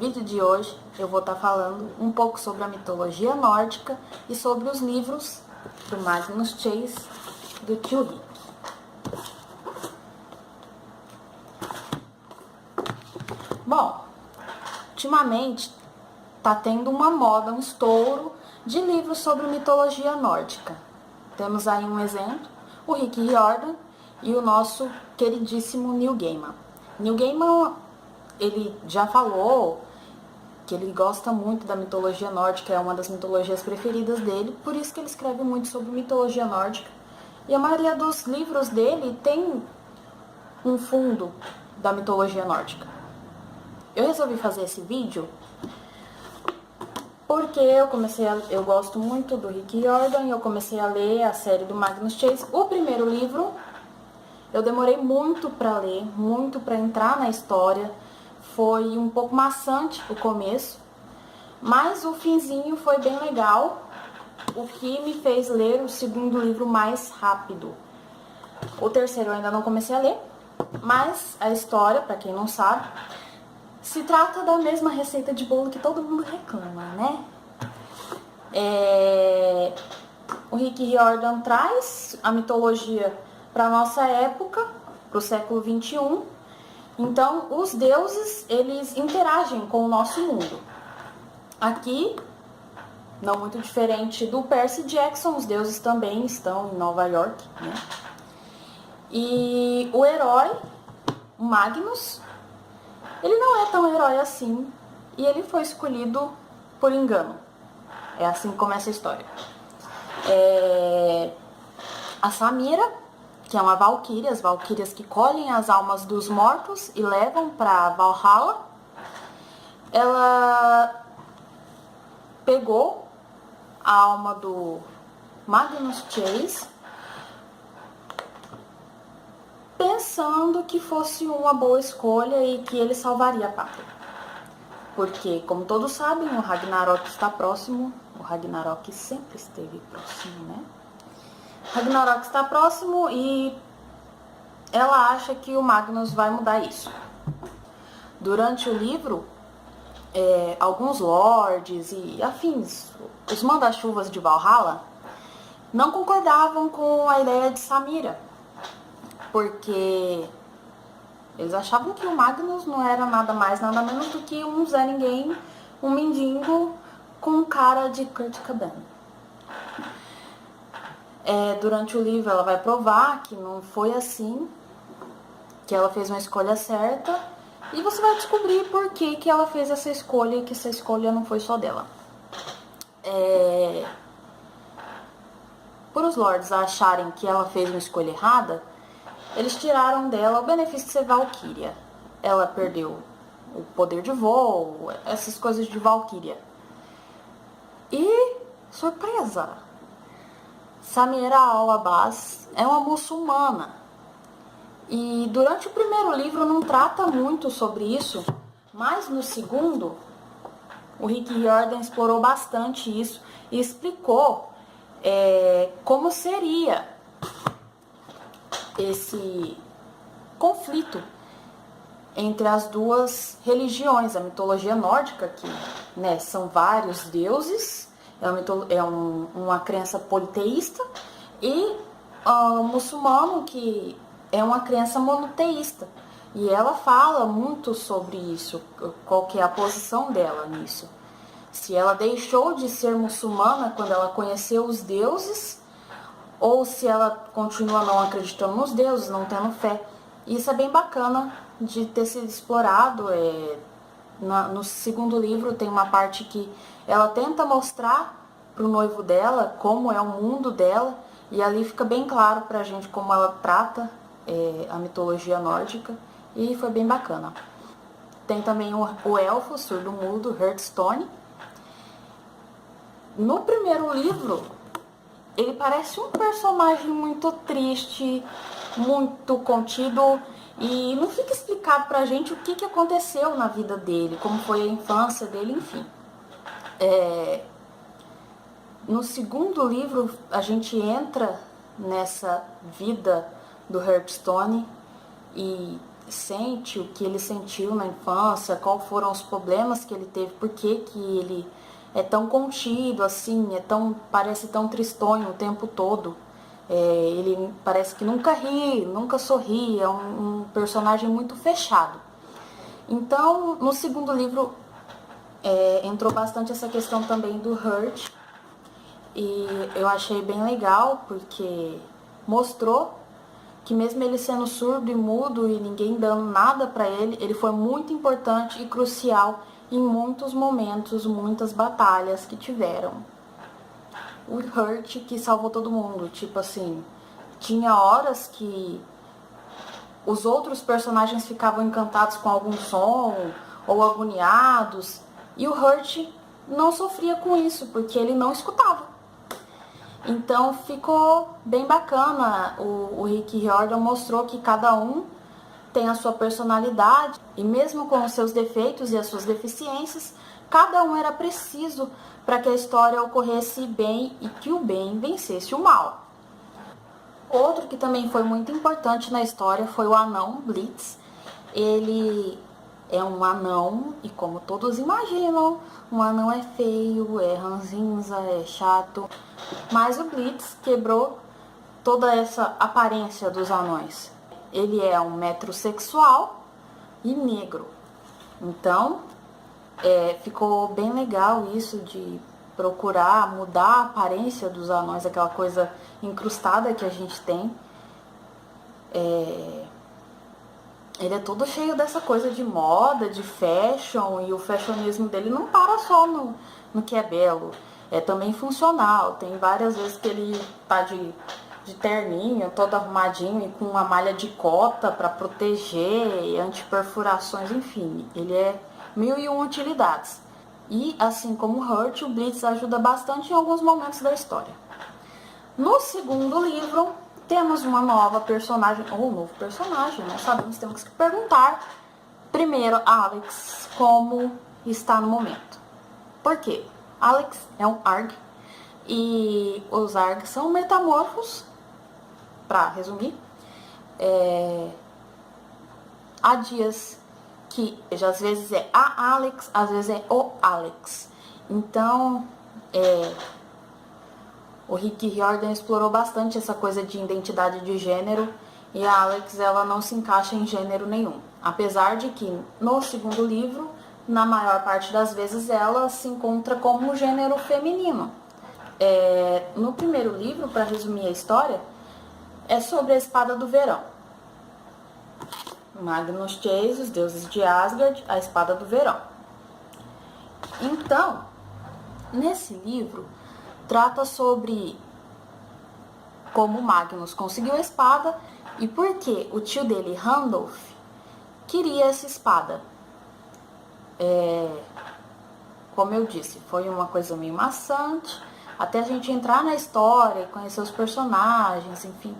vídeo de hoje eu vou estar falando um pouco sobre a mitologia nórdica e sobre os livros do Magnus Chase, do Tio Rick. Bom, ultimamente tá tendo uma moda, um estouro de livros sobre mitologia nórdica. Temos aí um exemplo, o Rick Riordan e o nosso queridíssimo Neil Gaiman. Neil Gaiman, ele já falou que ele gosta muito da mitologia nórdica, é uma das mitologias preferidas dele, por isso que ele escreve muito sobre mitologia nórdica. E a maioria dos livros dele tem um fundo da mitologia nórdica. Eu resolvi fazer esse vídeo porque eu gosto muito do Rick Riordan e eu comecei a ler a série do Magnus Chase. O primeiro livro eu demorei muito para ler, muito para entrar na história. Foi um pouco maçante o começo, mas o finzinho foi bem legal, o que me fez ler o segundo livro mais rápido. O terceiro eu ainda não comecei a ler, mas a história, para quem não sabe, se trata da mesma receita de bolo que todo mundo reclama, né? O Rick Riordan traz a mitologia para nossa época, para o século XXI. Então, os deuses, eles interagem com o nosso mundo. Aqui, não muito diferente do Percy Jackson, os deuses também estão em Nova York, né? E o herói, o Magnus, ele não é tão herói assim, e ele foi escolhido por engano. É assim que começa a história. A Samira, que é uma valquíria, as valquírias que colhem as almas dos mortos e levam para Valhalla, ela pegou a alma do Magnus Chase, pensando que fosse uma boa escolha e que ele salvaria a pátria. Porque, como todos sabem, o Ragnarok está próximo. O Ragnarok sempre esteve próximo, né? O Ragnarok está próximo e ela acha que o Magnus vai mudar isso. Durante o livro, alguns lords e afins, os manda-chuvas de Valhalla, não concordavam com a ideia de Samira, porque eles achavam que o Magnus não era nada mais, nada menos do que um Zé Ninguém, um mendigo com cara de Kurt Cobain. Durante o livro ela vai provar que não foi assim, que ela fez uma escolha certa, e você vai descobrir por que ela fez essa escolha e que essa escolha não foi só dela. Por os lords acharem que ela fez uma escolha errada, eles tiraram dela o benefício de ser valquíria. Ela perdeu o poder de voo, essas coisas de valquíria. E, surpresa, Samira Al-Abbas é uma muçulmana. E durante o primeiro livro não trata muito sobre isso, mas no segundo, o Rick Riordan explorou bastante isso e explicou como seria esse conflito entre as duas religiões, a mitologia nórdica, que são vários deuses, uma crença politeísta, e o muçulmano, que é uma crença monoteísta. E ela fala muito sobre isso, qual que é a posição dela nisso. Se ela deixou de ser muçulmana quando ela conheceu os deuses, ou se ela continua não acreditando nos deuses, não tendo fé. Isso é bem bacana de ter sido explorado. No segundo livro tem uma parte que ela tenta mostrar para o noivo dela como é o mundo dela, e ali fica bem claro pra gente como ela trata a mitologia nórdica, e foi bem bacana. Tem também o elfo surdo-mudo, Hearthstone. No primeiro livro, ele parece um personagem muito triste, muito contido, e não fica explicado pra gente o que aconteceu na vida dele, como foi a infância dele, enfim. No segundo livro, a gente entra nessa vida do Hearthstone e sente, o que ele sentiu na infância, quais foram os problemas que ele teve, por que ele é tão contido assim, parece tão tristonho o tempo todo. Ele parece que nunca ri, nunca sorri, é um personagem muito fechado. Então, no segundo livro, entrou bastante essa questão também do Hurt, e eu achei bem legal, porque mostrou que mesmo ele sendo surdo e mudo e ninguém dando nada para ele, ele foi muito importante e crucial em muitos momentos, muitas batalhas que tiveram. O Hurt que salvou todo mundo, tipo assim, tinha horas que os outros personagens ficavam encantados com algum som ou agoniados, e o Hurt não sofria com isso, porque ele não escutava. Então ficou bem bacana, o Rick Riordan mostrou que cada um tem a sua personalidade, e mesmo com os seus defeitos e as suas deficiências, cada um era preciso para que a história ocorresse bem e que o bem vencesse o mal. Outro que também foi muito importante na história foi o anão Blitz. Ele é um anão, e como todos imaginam, um anão é feio, é ranzinza, é chato. Mas o Blitz quebrou toda essa aparência dos anões. Ele é um metrosexual e negro. Então, ficou bem legal isso de procurar mudar a aparência dos anões, aquela coisa incrustada que a gente tem. Ele é todo cheio dessa coisa de moda, de fashion, e o fashionismo dele não para só no que é belo, é também funcional. Tem várias vezes que ele tá de terninho, todo arrumadinho e com uma malha de cota para proteger, antiperfurações, enfim, ele é 1001 utilidades. E assim como o Hurt, o Blitz ajuda bastante em alguns momentos da história. No segundo livro, temos uma nova personagem, ou um novo personagem, não sabemos, temos que perguntar primeiro a Alex como está no momento. Por quê? Alex é um Arg, e os Arg são metamorfos, para resumir. Há dias que às vezes é a Alex, às vezes é o Alex. Então, o Rick Riordan explorou bastante essa coisa de identidade de gênero, e a Alex, ela não se encaixa em gênero nenhum. Apesar de que no segundo livro, na maior parte das vezes, ela se encontra como gênero feminino. No primeiro livro, para resumir a história, é sobre a Espada do Verão. Magnus Chase, os deuses de Asgard, a Espada do Verão. Então, nesse livro, trata sobre como Magnus conseguiu a espada e por que o tio dele, Randolph, queria essa espada. Como eu disse, foi uma coisa meio maçante, até a gente entrar na história, conhecer os personagens, enfim,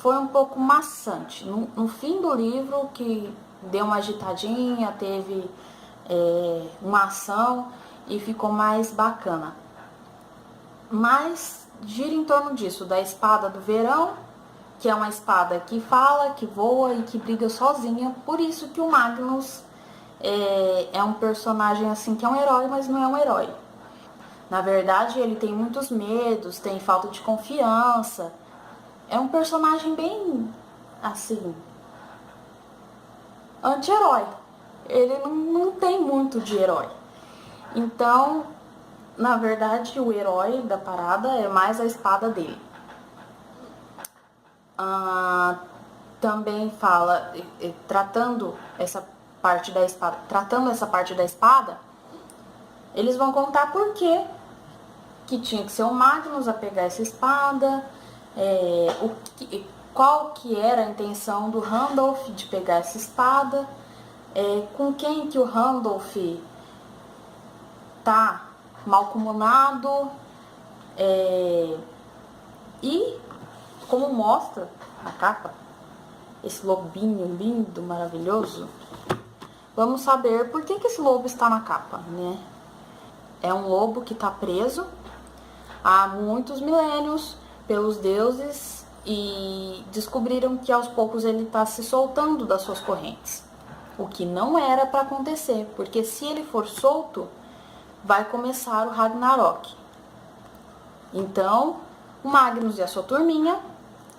foi um pouco maçante. No fim do livro, que deu uma agitadinha, teve uma ação e ficou mais bacana. Mas gira em torno disso, da Espada do Verão, que é uma espada que fala, que voa e que briga sozinha. Por isso que o Magnus é um personagem assim que é um herói, mas não é um herói. Na verdade, ele tem muitos medos, tem falta de confiança. É um personagem bem, assim, anti-herói. Ele não tem muito de herói. Então, na verdade, o herói da parada é mais a espada dele. Também fala, tratando essa parte da espada, eles vão contar por que tinha que ser o Magnus a pegar essa espada, qual que era a intenção do Randolph de pegar essa espada, com quem que o Randolph tá malcomunado, e como mostra a capa, esse lobinho lindo, maravilhoso, vamos saber por que esse lobo está na capa, né? É um lobo que está preso há muitos milênios pelos deuses e descobriram que aos poucos ele está se soltando das suas correntes. O que não era para acontecer, porque se ele for solto, vai começar o Ragnarok. Então, o Magnus e a sua turminha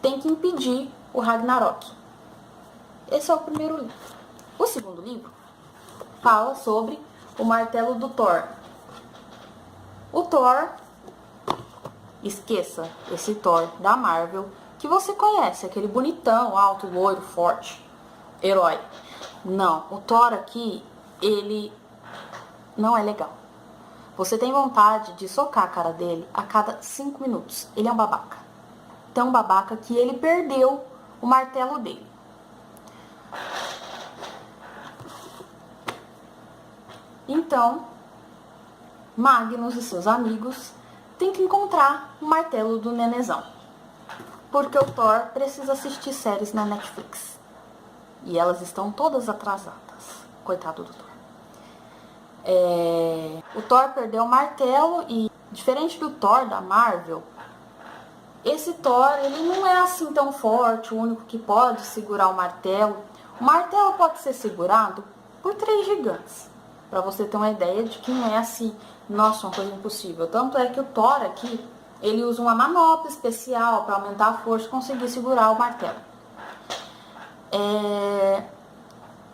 têm que impedir o Ragnarok. Esse é o primeiro livro. O segundo livro fala sobre o martelo do Thor. O Thor, esqueça esse Thor da Marvel que você conhece, aquele bonitão, alto, loiro, forte, herói. Não, o Thor aqui, ele não é legal. Você tem vontade de socar a cara dele a cada 5 minutos. Ele é um babaca. Tão babaca que ele perdeu o martelo dele. Então, Magnus e seus amigos têm que encontrar o martelo do nenezão. Porque o Thor precisa assistir séries na Netflix. E elas estão todas atrasadas. Coitado do Thor. O Thor perdeu o martelo e, diferente do Thor da Marvel, esse Thor, ele não é assim tão forte, o único que pode segurar o martelo. O martelo pode ser segurado por 3 gigantes. Pra você ter uma ideia de que não é assim, nossa, uma coisa impossível. Tanto é que o Thor aqui, ele usa uma manopla especial para aumentar a força e conseguir segurar o martelo.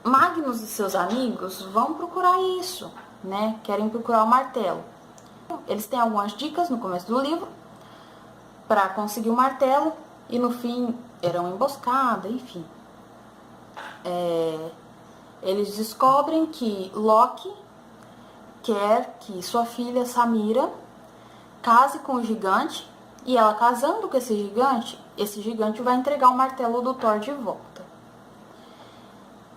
Magnus e seus amigos vão procurar isso, né? Querem procurar o martelo. Eles têm algumas dicas no começo do livro para conseguir o martelo e no fim era uma emboscada, enfim. Eles descobrem que Loki quer que sua filha Samira case com o gigante e ela casando com esse gigante vai entregar o martelo do Thor de volta.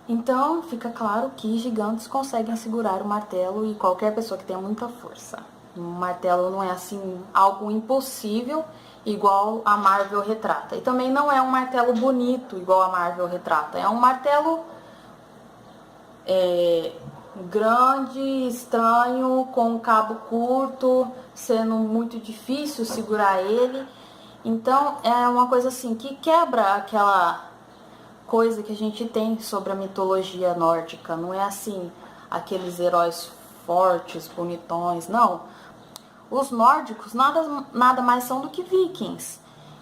Então, fica claro que gigantes conseguem segurar o martelo e qualquer pessoa que tenha muita força. O martelo não é assim algo impossível, igual a Marvel retrata. E também não é um martelo bonito, igual a Marvel retrata. É um martelo grande, estranho, com um cabo curto, sendo muito difícil segurar ele. Então, é uma coisa assim que quebra aquela coisa que a gente tem sobre a mitologia nórdica. Não é assim, aqueles heróis fortes, bonitões, não. Os nórdicos nada mais são do que vikings.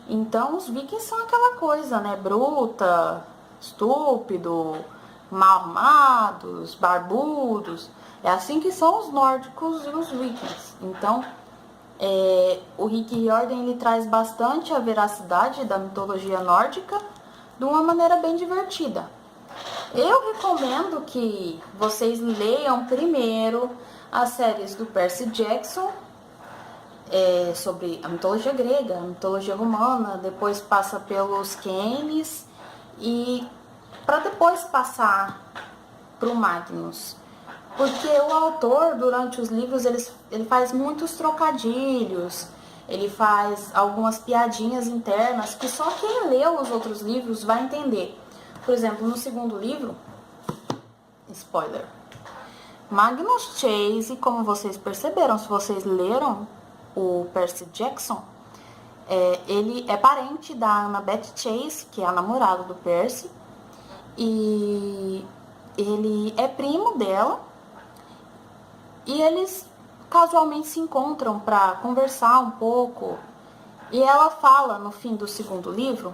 Então, os vikings são aquela coisa, né? Bruta, estúpido, mal armados, barbudos. É assim que são os nórdicos e os vikings. Então, o Rick Riordan, ele traz bastante a veracidade da mitologia nórdica de uma maneira bem divertida. Eu recomendo que vocês leiam primeiro as séries do Percy Jackson, sobre a mitologia grega, a mitologia romana, depois passa pelos Keynes e para depois passar para o Magnus. Porque o autor, durante os livros, ele faz muitos trocadilhos, ele faz algumas piadinhas internas que só quem leu os outros livros vai entender. Por exemplo, no segundo livro, spoiler, Magnus Chase, como vocês perceberam, se vocês leram o Percy Jackson, ele é parente da Annabeth Chase, que é a namorada do Percy, e ele é primo dela, e eles casualmente se encontram para conversar um pouco. E ela fala no fim do segundo livro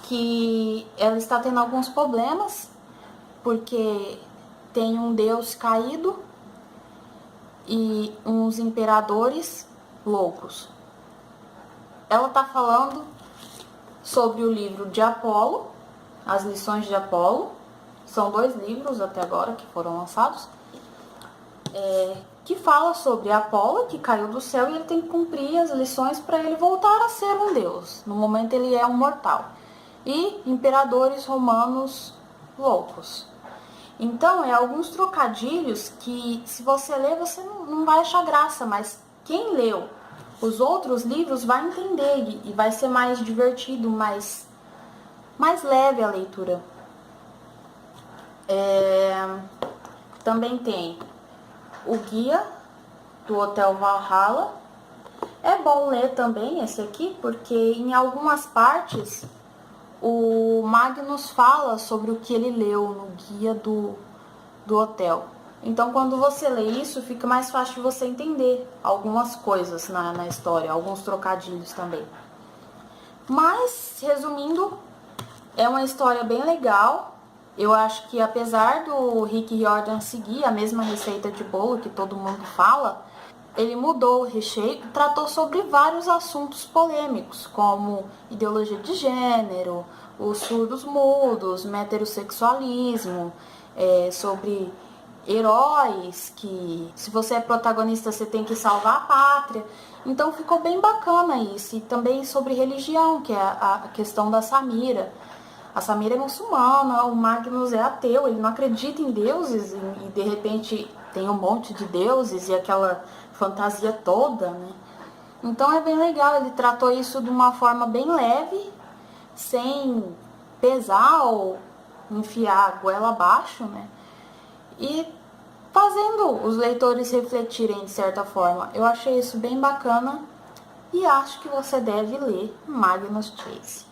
que ela está tendo alguns problemas porque tem um deus caído e uns imperadores loucos. Ela está falando sobre o livro de Apolo, as lições de Apolo. São 2 livros até agora que foram lançados. Que fala sobre Apolo, que caiu do céu e ele tem que cumprir as lições para ele voltar a ser um deus. No momento ele é um mortal. E imperadores romanos loucos. Então, alguns trocadilhos que, se você ler, você não vai achar graça, mas quem leu os outros livros vai entender e vai ser mais divertido, mais leve a leitura. Também tem o guia do Hotel Valhalla, É bom ler também esse aqui, porque em algumas partes o Magnus fala sobre o que ele leu no guia do hotel. Então, quando você lê isso, fica mais fácil de você entender algumas coisas na história, alguns trocadilhos também. Mas, resumindo, é uma história bem legal. Eu acho que apesar do Rick Riordan seguir a mesma receita de bolo que todo mundo fala, ele mudou o recheio e tratou sobre vários assuntos polêmicos, como ideologia de gênero, os surdos mudos, meterossexualismo, sobre heróis, que se você é protagonista você tem que salvar a pátria. Então ficou bem bacana isso. E também sobre religião, que é a questão da Samira. A Samira é muçulmana, o Magnus é ateu, ele não acredita em deuses e de repente tem um monte de deuses e aquela fantasia toda, né? Então é bem legal, ele tratou isso de uma forma bem leve, sem pesar ou enfiar a goela abaixo, né? E fazendo os leitores refletirem de certa forma. Eu achei isso bem bacana e acho que você deve ler Magnus Chase.